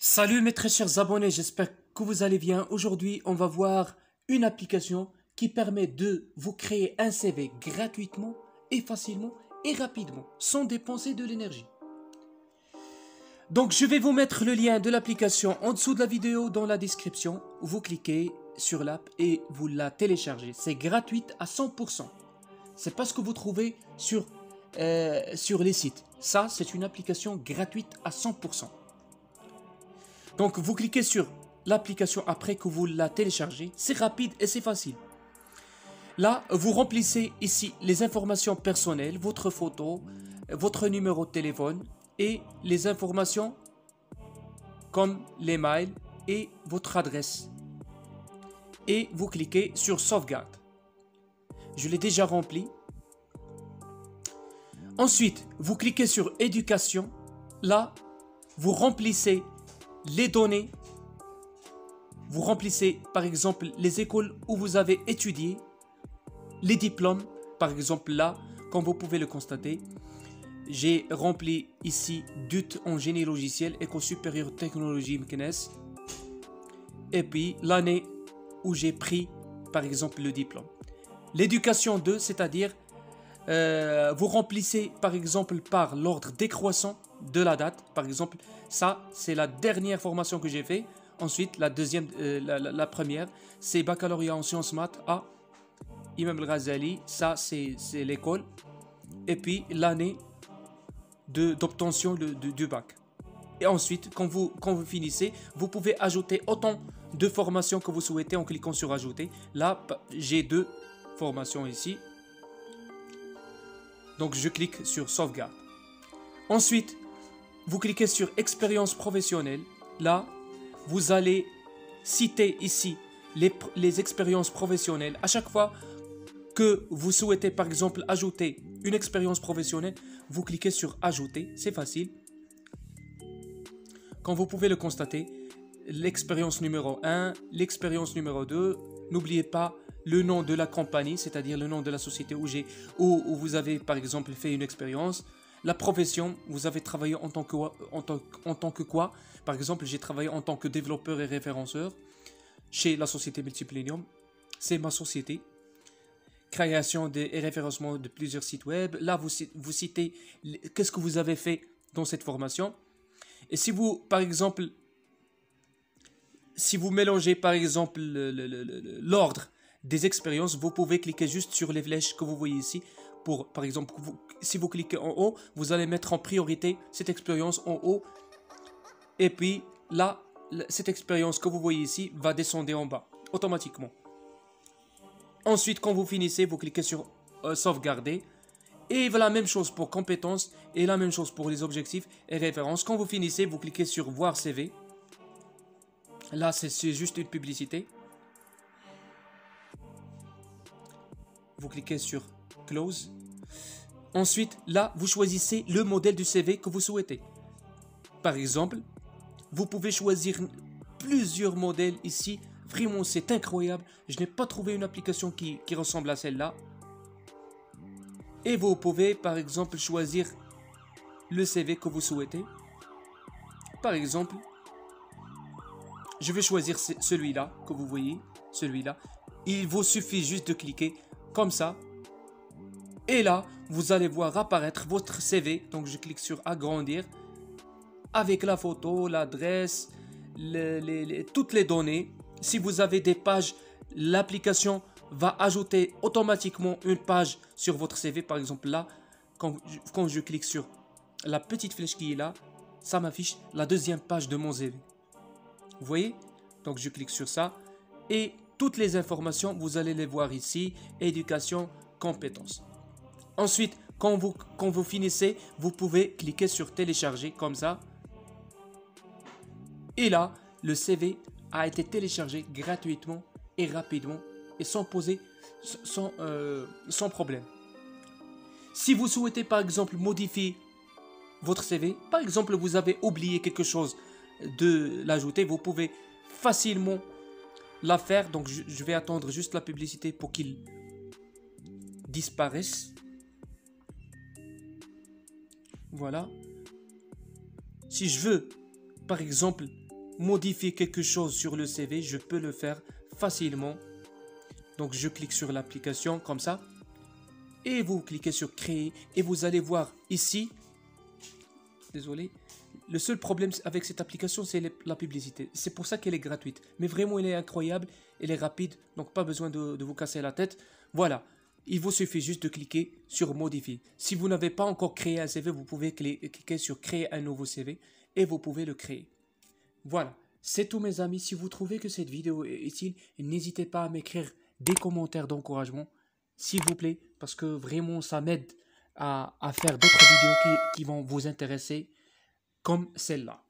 Salut mes très chers abonnés, j'espère que vous allez bien. Aujourd'hui, on va voir une application qui permet de vous créer un CV gratuitement et facilement et rapidement, sans dépenser de l'énergie. Donc je vais vous mettre le lien de l'application en dessous de la vidéo dans la description. Vous cliquez sur l'app et vous la téléchargez. C'est gratuit à 100%. C'est pas ce que vous trouvez sur les sites. Ça, c'est une application gratuite à 100%. Donc vous cliquez sur l'application après que vous la téléchargez. C'est rapide et c'est facile. Là, vous remplissez ici les informations personnelles, votre photo, votre numéro de téléphone et les informations comme les mails et votre adresse. Et vous cliquez sur sauvegarde. Je l'ai déjà rempli. Ensuite, vous cliquez sur éducation. Là, vous remplissez les données. Vous remplissez par exemple les écoles où vous avez étudié, les diplômes. Par exemple là, comme vous pouvez le constater, j'ai rempli ici DUT en génie logiciel, École supérieure de technologie MKNES. Et puis l'année où j'ai pris par exemple le diplôme. L'éducation 2, c'est-à-dire vous remplissez par exemple par l'ordre décroissant de la date. Par exemple, ça c'est la dernière formation que j'ai fait. Ensuite, la deuxième, la première, c'est baccalauréat en sciences maths à Imam El Ghazali. Ça c'est l'école. Et puis l'année d'obtention du bac. Et ensuite, quand vous finissez, vous pouvez ajouter autant de formations que vous souhaitez en cliquant sur ajouter. Là, j'ai 2 formations ici. Donc je clique sur sauvegarde. Ensuite, vous cliquez sur expérience professionnelle. Là, vous allez citer ici les expériences professionnelles. À chaque fois que vous souhaitez par exemple ajouter une expérience professionnelle, vous cliquez sur ajouter. C'est facile. Comme vous pouvez le constater, l'expérience numéro 1, l'expérience numéro 2, n'oubliez pas le nom de la compagnie, c'est-à-dire le nom de la société où vous avez par exemple fait une expérience. La profession, vous avez travaillé en tant que quoi? Par exemple, j'ai travaillé en tant que développeur et référenceur chez la société Multiplenium. C'est ma société. Création et référencement de plusieurs sites web. Là, vous citez qu'est-ce que vous avez fait dans cette formation. Et si vous, par exemple, si vous mélangez par exemple l'ordre des expériences, vous pouvez cliquer juste sur les flèches que vous voyez ici. Pour, par exemple, si vous cliquez en haut, vous allez mettre en priorité cette expérience en haut. Et puis là, cette expérience que vous voyez ici va descendre en bas, automatiquement. Ensuite, quand vous finissez, vous cliquez sur sauvegarder. Et la même chose pour compétences et la même chose pour les objectifs et références. Quand vous finissez, vous cliquez sur voir CV. Là, c'est juste une publicité. Vous cliquez sur close. Ensuite, là, vous choisissez le modèle du CV que vous souhaitez. Par exemple, vous pouvez choisir plusieurs modèles ici. Vraiment, c'est incroyable. Je n'ai pas trouvé une application qui ressemble à celle-là. Et vous pouvez, par exemple, choisir le CV que vous souhaitez. Par exemple, je vais choisir celui-là que vous voyez. Celui-là. Il vous suffit juste de cliquer comme ça. Et là, vous allez voir apparaître votre CV. Donc, je clique sur agrandir. Avec la photo, l'adresse, toutes les données. Si vous avez des pages, l'application va ajouter automatiquement une page sur votre CV. Par exemple, là, quand je clique sur la petite flèche qui est là, ça m'affiche la deuxième page de mon CV. Vous voyez? Donc, je clique sur ça. Et toutes les informations, vous allez les voir ici. Éducation, compétences. Ensuite, quand vous finissez, vous pouvez cliquer sur télécharger comme ça. Et là, le CV a été téléchargé gratuitement et rapidement et sans problème. Si vous souhaitez par exemple modifier votre CV, par exemple vous avez oublié quelque chose de l'ajouter, vous pouvez facilement la faire. Donc je vais attendre juste la publicité pour qu'il disparaisse. Voilà. Si je veux, par exemple, modifier quelque chose sur le CV, je peux le faire facilement. Donc je clique sur l'application comme ça. Et vous cliquez sur créer. Et vous allez voir ici. Désolé. Le seul problème avec cette application, c'est la publicité. C'est pour ça qu'elle est gratuite. Mais vraiment, elle est incroyable. Elle est rapide. Donc pas besoin de vous casser la tête. Voilà. Il vous suffit juste de cliquer sur modifier. Si vous n'avez pas encore créé un CV, vous pouvez cliquer sur créer un nouveau CV. Et vous pouvez le créer. Voilà, c'est tout mes amis. Si vous trouvez que cette vidéo est utile, n'hésitez pas à m'écrire des commentaires d'encouragement, s'il vous plaît, parce que vraiment ça m'aide à faire d'autres vidéos qui vont vous intéresser comme celle-là.